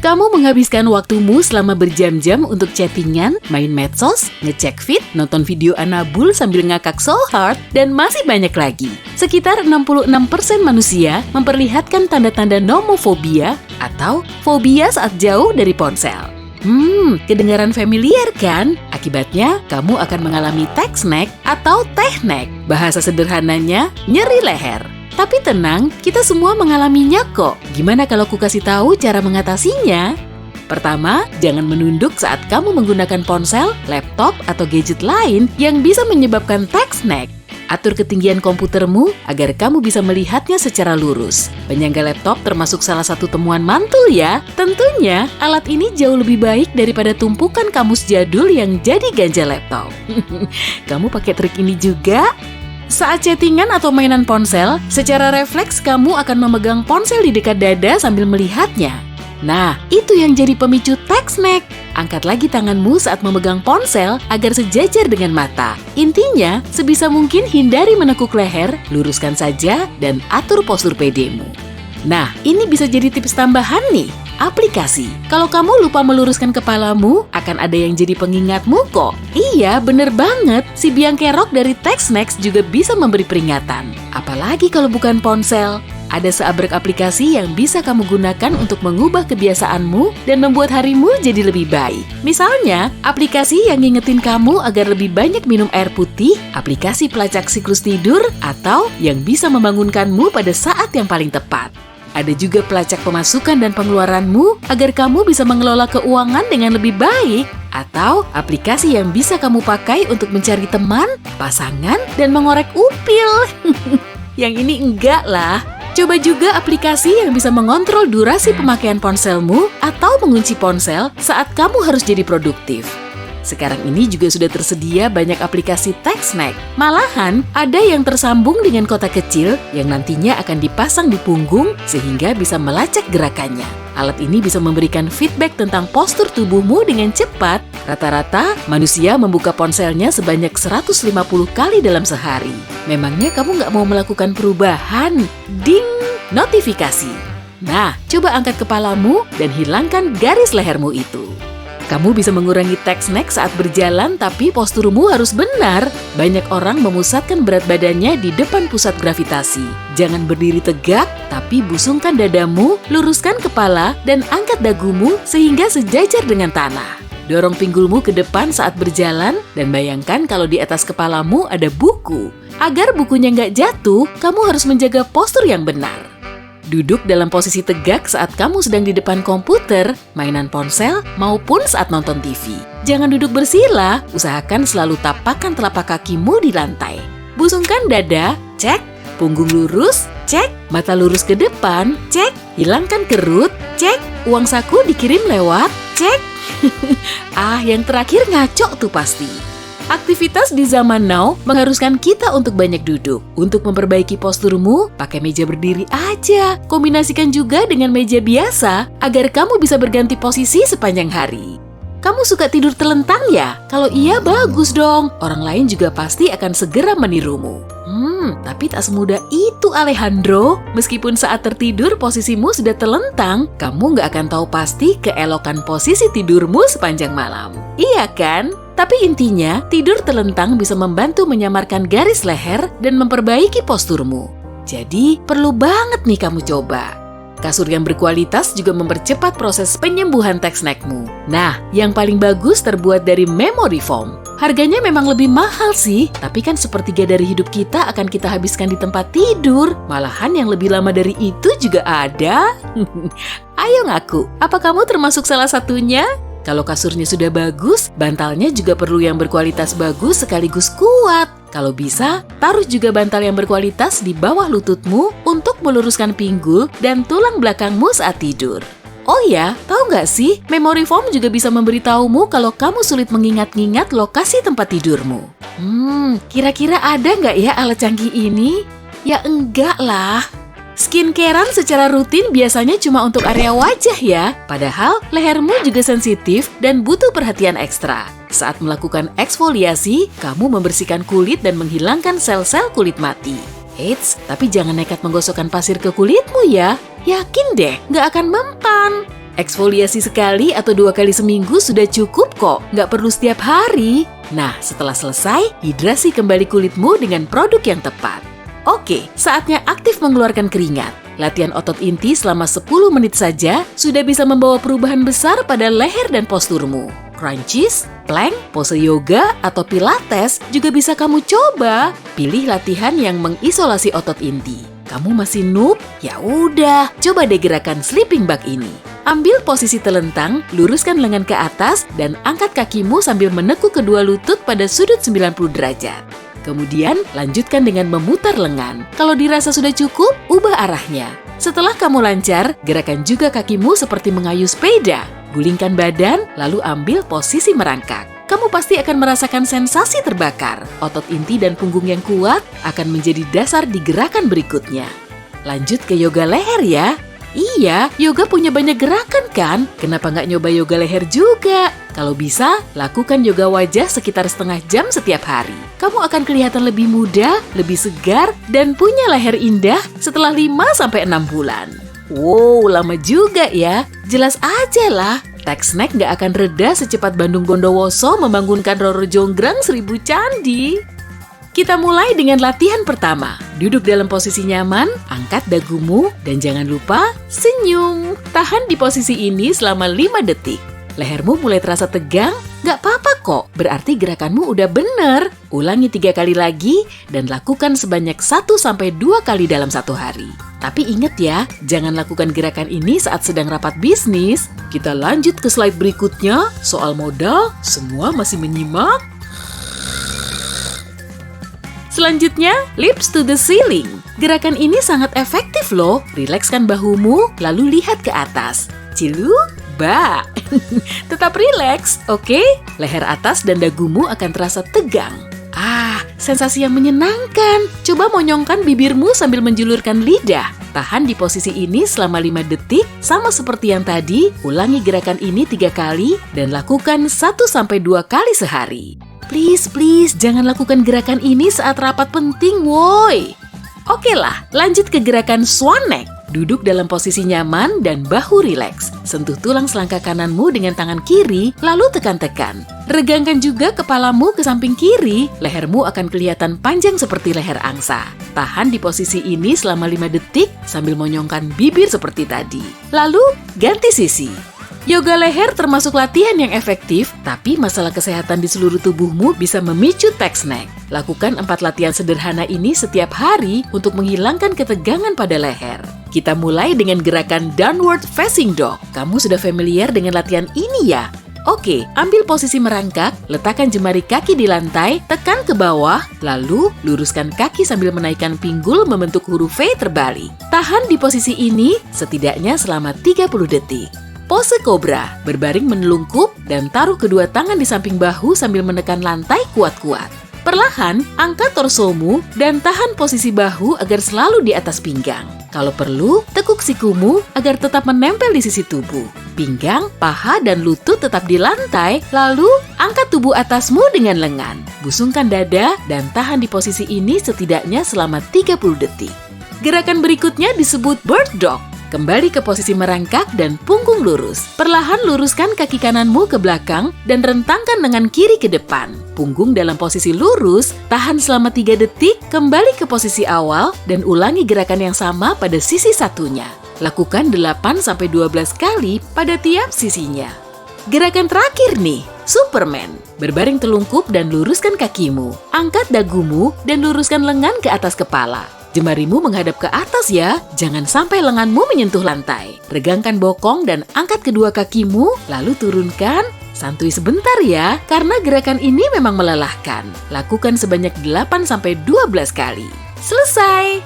Kamu menghabiskan waktumu selama berjam-jam untuk chattingan, main medsos, ngecek feed, nonton video anabul sambil ngakak so hard, dan masih banyak lagi. Sekitar 66% manusia memperlihatkan tanda-tanda nomofobia atau fobia saat jauh dari ponsel. Kedengaran familiar kan? Akibatnya, kamu akan mengalami text neck atau teh neck. Bahasa sederhananya, nyeri leher. Tapi tenang, kita semua mengalaminya kok. Gimana kalau ku kasih tahu cara mengatasinya? Pertama, jangan menunduk saat kamu menggunakan ponsel, laptop, atau gadget lain yang bisa menyebabkan text neck. Atur ketinggian komputermu agar kamu bisa melihatnya secara lurus. Penyangga laptop termasuk salah satu temuan mantul ya. Tentunya, alat ini jauh lebih baik daripada tumpukan kamus jadul yang jadi ganja laptop. Kamu pakai trik ini juga? Saat chattingan atau mainan ponsel, secara refleks kamu akan memegang ponsel di dekat dada sambil melihatnya. Nah, itu yang jadi pemicu text neck. Angkat lagi tanganmu saat memegang ponsel agar sejajar dengan mata. Intinya, sebisa mungkin hindari menekuk leher, luruskan saja, dan atur postur pedemu. Nah, ini bisa jadi tips tambahan nih. Aplikasi. Kalau kamu lupa meluruskan kepalamu, akan ada yang jadi pengingatmu kok. Iya, bener banget. Si biang kerok dari text neck juga bisa memberi peringatan. Apalagi kalau bukan ponsel. Ada seabrek aplikasi yang bisa kamu gunakan untuk mengubah kebiasaanmu dan membuat harimu jadi lebih baik. Misalnya, aplikasi yang ngingetin kamu agar lebih banyak minum air putih, aplikasi pelacak siklus tidur, atau yang bisa membangunkanmu pada saat yang paling tepat. Ada juga pelacak pemasukan dan pengeluaranmu agar kamu bisa mengelola keuangan dengan lebih baik. Atau aplikasi yang bisa kamu pakai untuk mencari teman, pasangan, dan mengorek upil. Yang ini enggak lah. Coba juga aplikasi yang bisa mengontrol durasi pemakaian ponselmu atau mengunci ponsel saat kamu harus jadi produktif. Sekarang ini juga sudah tersedia banyak aplikasi text neck. Malahan, ada yang tersambung dengan kotak kecil yang nantinya akan dipasang di punggung sehingga bisa melacak gerakannya. Alat ini bisa memberikan feedback tentang postur tubuhmu dengan cepat. Rata-rata, manusia membuka ponselnya sebanyak 150 kali dalam sehari. Memangnya kamu nggak mau melakukan perubahan? Ding! Notifikasi. Nah, coba angkat kepalamu dan hilangkan garis lehermu itu. Kamu bisa mengurangi text neck saat berjalan, tapi posturmu harus benar. Banyak orang memusatkan berat badannya di depan pusat gravitasi. Jangan berdiri tegak, tapi busungkan dadamu, luruskan kepala, dan angkat dagumu sehingga sejajar dengan tanah. Dorong pinggulmu ke depan saat berjalan, dan bayangkan kalau di atas kepalamu ada buku. Agar bukunya nggak jatuh, kamu harus menjaga postur yang benar. Duduk dalam posisi tegak saat kamu sedang di depan komputer, mainan ponsel, maupun saat nonton TV. Jangan duduk bersila, usahakan selalu tapakkan telapak kakimu di lantai. Busungkan dada, cek. Punggung lurus, cek. Mata lurus ke depan, cek. Hilangkan kerut, cek. Uang saku dikirim lewat, cek. Yang terakhir ngaco tuh pasti. Aktivitas di zaman now mengharuskan kita untuk banyak duduk. Untuk memperbaiki posturmu, pakai meja berdiri aja. Kombinasikan juga dengan meja biasa agar kamu bisa berganti posisi sepanjang hari. Kamu suka tidur telentang ya? Kalau iya, bagus dong. Orang lain juga pasti akan segera menirumu. Tapi tak semudah itu, Alejandro. Meskipun saat tertidur posisimu sudah telentang, kamu nggak akan tahu pasti keelokan posisi tidurmu sepanjang malam. Iya kan? Tapi intinya, tidur telentang bisa membantu menyamarkan garis leher dan memperbaiki posturmu. Jadi, perlu banget nih kamu coba. Kasur yang berkualitas juga mempercepat proses penyembuhan text neckmu. Nah, yang paling bagus terbuat dari memory foam. Harganya memang lebih mahal sih, tapi kan sepertiga dari hidup kita akan kita habiskan di tempat tidur. Malahan yang lebih lama dari itu juga ada. Ayo ngaku, apa kamu termasuk salah satunya? Kalau kasurnya sudah bagus, bantalnya juga perlu yang berkualitas bagus sekaligus kuat. Kalau bisa, taruh juga bantal yang berkualitas di bawah lututmu untuk meluruskan pinggul dan tulang belakangmu saat tidur. Oh ya, tahu nggak sih, memory foam juga bisa memberitahumu kalau kamu sulit mengingat-ingat lokasi tempat tidurmu. Kira-kira ada nggak ya alat canggih ini? Ya enggak lah. Skincarean secara rutin biasanya cuma untuk area wajah ya. Padahal lehermu juga sensitif dan butuh perhatian ekstra. Saat melakukan eksfoliasi, kamu membersihkan kulit dan menghilangkan sel-sel kulit mati. Eits, tapi jangan nekat menggosokkan pasir ke kulitmu ya. Yakin deh, nggak akan mempan. Eksfoliasi sekali atau 2 kali seminggu sudah cukup kok, nggak perlu setiap hari. Nah, setelah selesai, hidrasi kembali kulitmu dengan produk yang tepat. Oke, saatnya aktif mengeluarkan keringat. Latihan otot inti selama 10 menit saja sudah bisa membawa perubahan besar pada leher dan posturmu. Crunches, plank, pose yoga, atau pilates juga bisa kamu coba. Pilih latihan yang mengisolasi otot inti. Kamu masih noob? Ya udah, coba deh gerakan sleeping bag ini. Ambil posisi telentang, luruskan lengan ke atas, dan angkat kakimu sambil menekuk kedua lutut pada sudut 90 derajat. Kemudian, lanjutkan dengan memutar lengan. Kalau dirasa sudah cukup, ubah arahnya. Setelah kamu lancar, gerakan juga kakimu seperti mengayuh sepeda. Gulingkan badan, lalu ambil posisi merangkak. Kamu pasti akan merasakan sensasi terbakar. Otot inti dan punggung yang kuat akan menjadi dasar di gerakan berikutnya. Lanjut ke yoga leher ya. Iya, yoga punya banyak gerakan kan? Kenapa nggak nyoba yoga leher juga? Kalau bisa, lakukan yoga wajah sekitar setengah jam setiap hari. Kamu akan kelihatan lebih muda, lebih segar, dan punya leher indah setelah 5-6 bulan. Wow, lama juga ya. Jelas aja lah. TechSnack nggak akan reda secepat Bandung Bondowoso membangunkan Roro Jonggrang 1000 candi. Kita mulai dengan latihan pertama. Duduk dalam posisi nyaman, angkat dagumu, dan jangan lupa senyum. Tahan di posisi ini selama 5 detik. Lehermu mulai terasa tegang? Nggak apa-apa kok, berarti gerakanmu udah bener. Ulangi 3 kali lagi, dan lakukan sebanyak 1-2 kali dalam 1 hari. Tapi ingat ya, jangan lakukan gerakan ini saat sedang rapat bisnis. Kita lanjut ke slide berikutnya. Soal modal, semua masih menyimak? Selanjutnya, lips to the ceiling. Gerakan ini sangat efektif loh. Rilekskan bahumu, lalu lihat ke atas. Ciluk, ba. Tetap rileks, oke? Leher atas dan dagumu akan terasa tegang. Sensasi yang menyenangkan. Coba monyongkan bibirmu sambil menjulurkan lidah. Tahan di posisi ini selama 5 detik, sama seperti yang tadi. Ulangi gerakan ini 3 kali dan lakukan 1-2 kali sehari. Please, jangan lakukan gerakan ini saat rapat penting, woi. Oke lah, lanjut ke gerakan swan neck. Duduk dalam posisi nyaman dan bahu rileks. Sentuh tulang selangkah kananmu dengan tangan kiri, lalu tekan-tekan. Regangkan juga kepalamu ke samping kiri, lehermu akan kelihatan panjang seperti leher angsa. Tahan di posisi ini selama 5 detik sambil monyongkan bibir seperti tadi. Lalu, ganti sisi. Yoga leher termasuk latihan yang efektif, tapi masalah kesehatan di seluruh tubuhmu bisa memicu TechSnack. Lakukan 4 latihan sederhana ini setiap hari untuk menghilangkan ketegangan pada leher. Kita mulai dengan gerakan Downward Facing Dog. Kamu sudah familiar dengan latihan ini ya? Oke, ambil posisi merangkak, letakkan jemari kaki di lantai, tekan ke bawah, lalu luruskan kaki sambil menaikkan pinggul membentuk huruf V terbalik. Tahan di posisi ini setidaknya selama 30 detik. Pose kobra, berbaring menelungkup dan taruh kedua tangan di samping bahu sambil menekan lantai kuat-kuat. Perlahan, angkat torsomu dan tahan posisi bahu agar selalu di atas pinggang. Kalau perlu, tekuk sikumu agar tetap menempel di sisi tubuh. Pinggang, paha, dan lutut tetap di lantai, lalu angkat tubuh atasmu dengan lengan. Busungkan dada dan tahan di posisi ini setidaknya selama 30 detik. Gerakan berikutnya disebut bird dog. Kembali ke posisi merangkak dan punggung lurus. Perlahan luruskan kaki kananmu ke belakang dan rentangkan lengan kiri ke depan. Punggung dalam posisi lurus, tahan selama 3 detik, kembali ke posisi awal, dan ulangi gerakan yang sama pada sisi satunya. Lakukan 8-12 kali pada tiap sisinya. Gerakan terakhir nih, Superman. Berbaring telungkup dan luruskan kakimu. Angkat dagumu dan luruskan lengan ke atas kepala. Jemarimu menghadap ke atas ya, jangan sampai lenganmu menyentuh lantai. Regangkan bokong dan angkat kedua kakimu, lalu turunkan. Santuy sebentar ya, karena gerakan ini memang melelahkan. Lakukan sebanyak 8-12 kali. Selesai!